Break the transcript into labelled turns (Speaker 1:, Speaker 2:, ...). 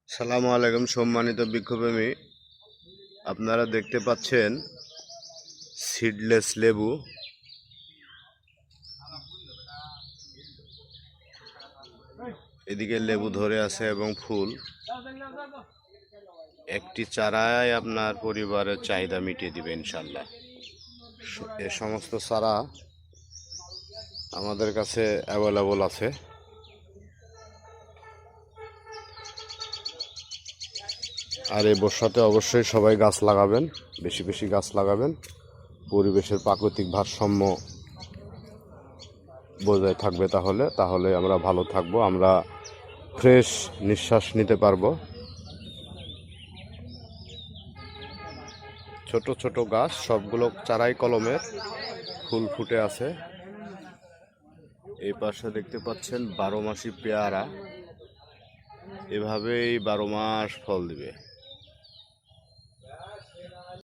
Speaker 1: সালামু আলাইকুম সম্মানিত বৃক্ষপ্রেমী, আপনারা দেখতে পাচ্ছেন সিডলেস লেবু। এদিকে লেবু ধরে আছে এবং ফুল। একটি চারায় আপনার পরিবারের চাহিদা মিটিয়ে দিবে ইনশাল্লাহ। এ সমস্ত চারা আমাদের কাছে অ্যাভেলেবল আছে। আর এই বর্ষাতে অবশ্যই সবাই গাছ লাগাবেন, বেশি বেশি গাছ লাগাবেন। পরিবেশের প্রাকৃতিক ভারসাম্য বজায় থাকবে, তাহলে আমরা ভালো থাকবো, আমরা ফ্রেশ নিঃশ্বাস নিতে পারবো। ছোট ছোট গাছ, সবগুলো চারাই কলমের, ফুল ফুটে আছে। এই পাশে দেখতে পাচ্ছেন 12 মাসি পেয়ারা, এভাবেই 12 মাস ফল দিবে।